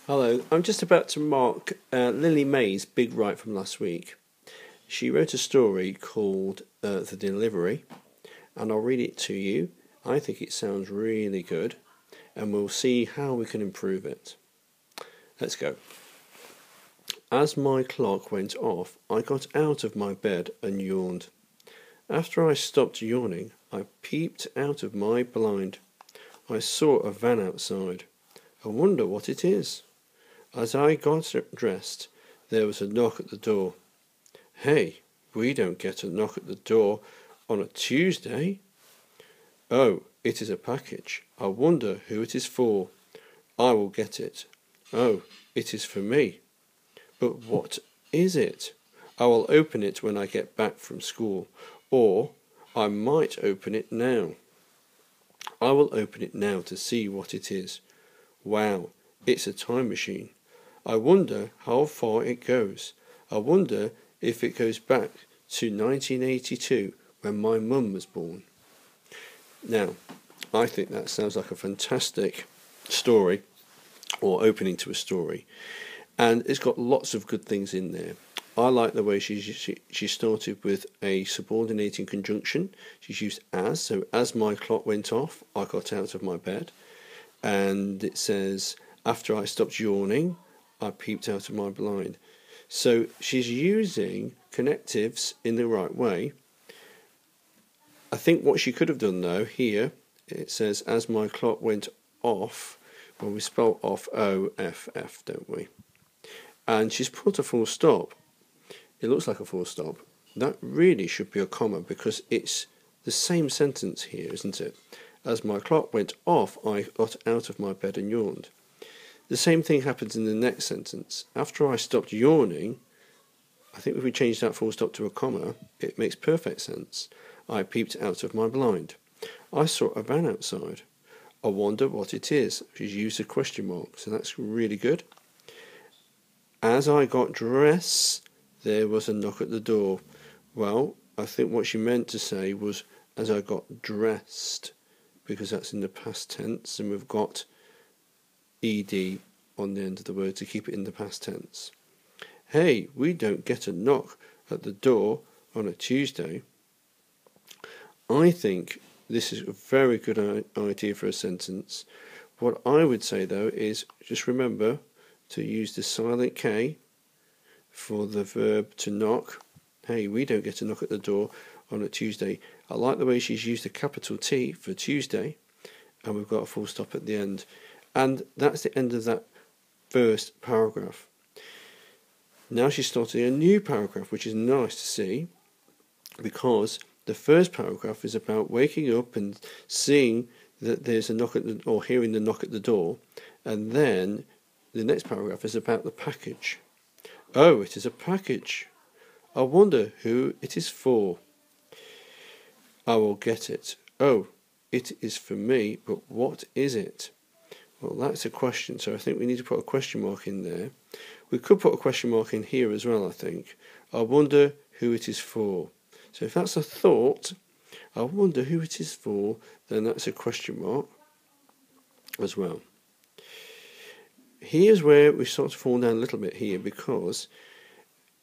Hello, I'm just about to mark Lilymay big write from last week. She wrote a story called The Delivery, and I'll read it to you. I think it sounds really good, and we'll see how we can improve it. Let's go. As my clock went off, I got out of my bed and yawned. After I stopped yawning, I peeped out of my blind. I saw a van outside. I wonder what it is. As I got dressed, there was a knock at the door. Hey, we don't get a knock at the door on a Tuesday. Oh, it is a package. I wonder who it is for. I will get it. Oh, it is for me. But what is it? I will open it when I get back from school, or I might open it now. I will open it now to see what it is. Wow, it's a time machine. I wonder how far it goes. I wonder if it goes back to 1982 when my mum was born. Now, I think that sounds like a fantastic story, or opening to a story, and it's got lots of good things in there. I like the way she started with a subordinating conjunction. She's used as, so as my clock went off, I got out of my bed, and it says, after I stopped yawning, I peeped out of my blind. So she's using connectives in the right way. I think what she could have done though, here, it says, as my clock went off, well, we spell off O-F-F, don't we? And she's put a full stop. It looks like a full stop. That really should be a comma because it's the same sentence here, isn't it? As my clock went off, I got out of my bed and yawned. The same thing happens in the next sentence. After I stopped yawning, I think if we change that full stop to a comma, it makes perfect sense. I peeped out of my blind. I saw a van outside. I wonder what it is. She's used a question mark, so that's really good. As I got dressed, there was a knock at the door. Well, I think what she meant to say was as I got dressed, because that's in the past tense, and we've got ed on the end of the word to keep it in the past tense. Hey, we don't get a knock at the door on a Tuesday. I think this is a very good idea for a sentence. What I would say though is just remember to use the silent K for the verb to knock. Hey, we don't get a knock at the door on a Tuesday. I like the way she's used a capital T for Tuesday, and we've got a full stop at the end. And that's the end of that first paragraph. Now she's starting a new paragraph, which is nice to see, because the first paragraph is about waking up and seeing that there's a knock at the, or hearing the knock at the door, and then the next paragraph is about the package. Oh, it is a package. I wonder who it is for. I will get it. Oh, it is for me, but what is it? Well, that's a question, so I think we need to put a question mark in there. We could put a question mark in here as well, I think. I wonder who it is for. So if that's a thought, I wonder who it is for, then that's a question mark as well. Here's where we start to fall down a little bit here, because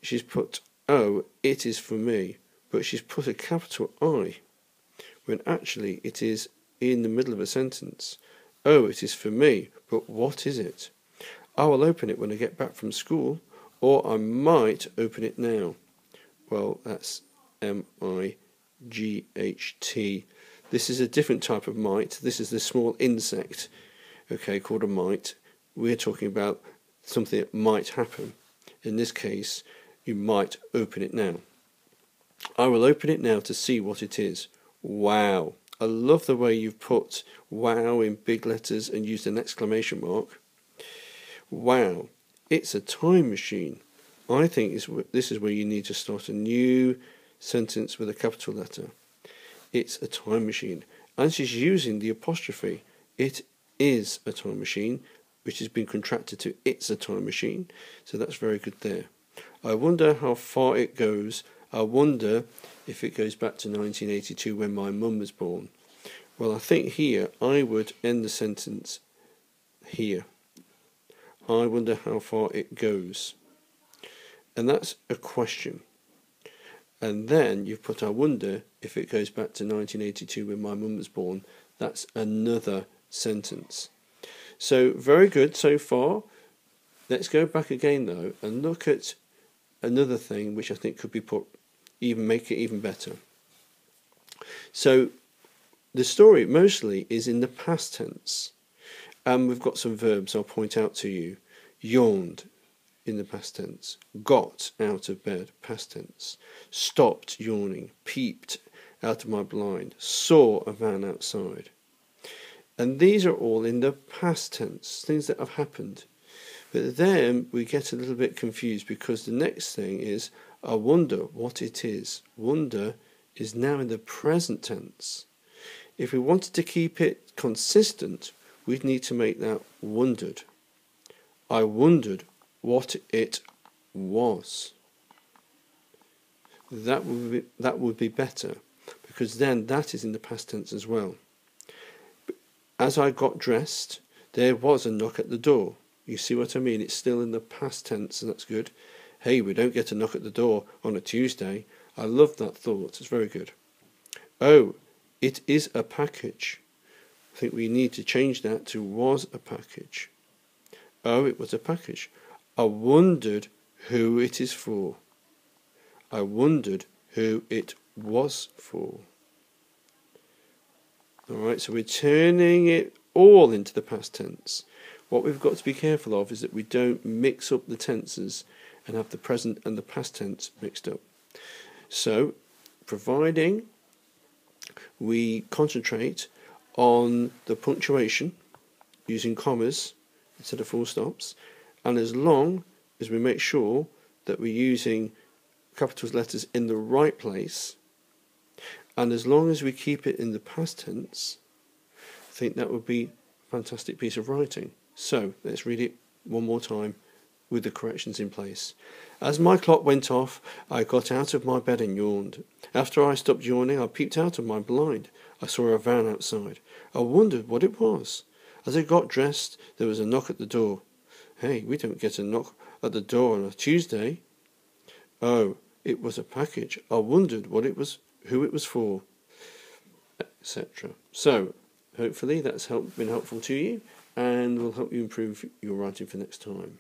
she's put, oh, it is for me, but she's put a capital I, when actually it is in the middle of a sentence. Oh, it is for me, but what is it? I will open it when I get back from school, or I might open it now. Well, that's M-I-G-H-T. This is a different type of mite. This is the small insect, okay, called a mite. We're talking about something that might happen. In this case, you might open it now. I will open it now to see what it is. Wow. I love the way you've put wow in big letters and used an exclamation mark. Wow, it's a time machine. I think this is where you need to start a new sentence with a capital letter. It's a time machine. And she's using the apostrophe. It is a time machine, which has been contracted to it's a time machine. So that's very good there. I wonder how far it goes. I wonder if it goes back to 1982 when my mum was born. Well, I think here I would end the sentence here. I wonder how far it goes. And that's a question. And then you've put I wonder if it goes back to 1982 when my mum was born. That's another sentence. So very good so far. Let's go back again though and look at another thing which I think could be put, make it even better. So the story mostly is in the past tense. And we've got some verbs I'll point out to you. Yawned, in the past tense. Got out of bed, past tense. Stopped yawning. Peeped out of my blind. Saw a van outside. And these are all in the past tense, things that have happened. But then we get a little bit confused because the next thing is, I wonder what it is. Wonder is now in the present tense. If we wanted to keep it consistent, we'd need to make that wondered. I wondered what it was. That would be better, because then that is in the past tense as well. As I got dressed, there was a knock at the door. You see what I mean? It's still in the past tense, and that's good. Hey, we don't get a knock at the door on a Tuesday. I love that thought. It's very good. Oh, it is a package. I think we need to change that to was a package. Oh, it was a package. I wondered who it is for. I wondered who it was for. Alright, so we're turning it all into the past tense. What we've got to be careful of is that we don't mix up the tenses and have the present and the past tense mixed up. So, providing we concentrate on the punctuation using commas instead of full stops, and as long as we make sure that we're using capital letters in the right place, and as long as we keep it in the past tense, I think that would be a fantastic piece of writing. So let's read it one more time with the corrections in place. As my clock went off, I got out of my bed and yawned. After I stopped yawning, I peeped out of my blind. I saw a van outside. I wondered what it was. As I got dressed, there was a knock at the door. Hey, we don't get a knock at the door on a Tuesday. Oh, it was a package. I wondered what it was, who it was for, etc. So, hopefully that's been helpful to you, and will help you improve your writing for next time.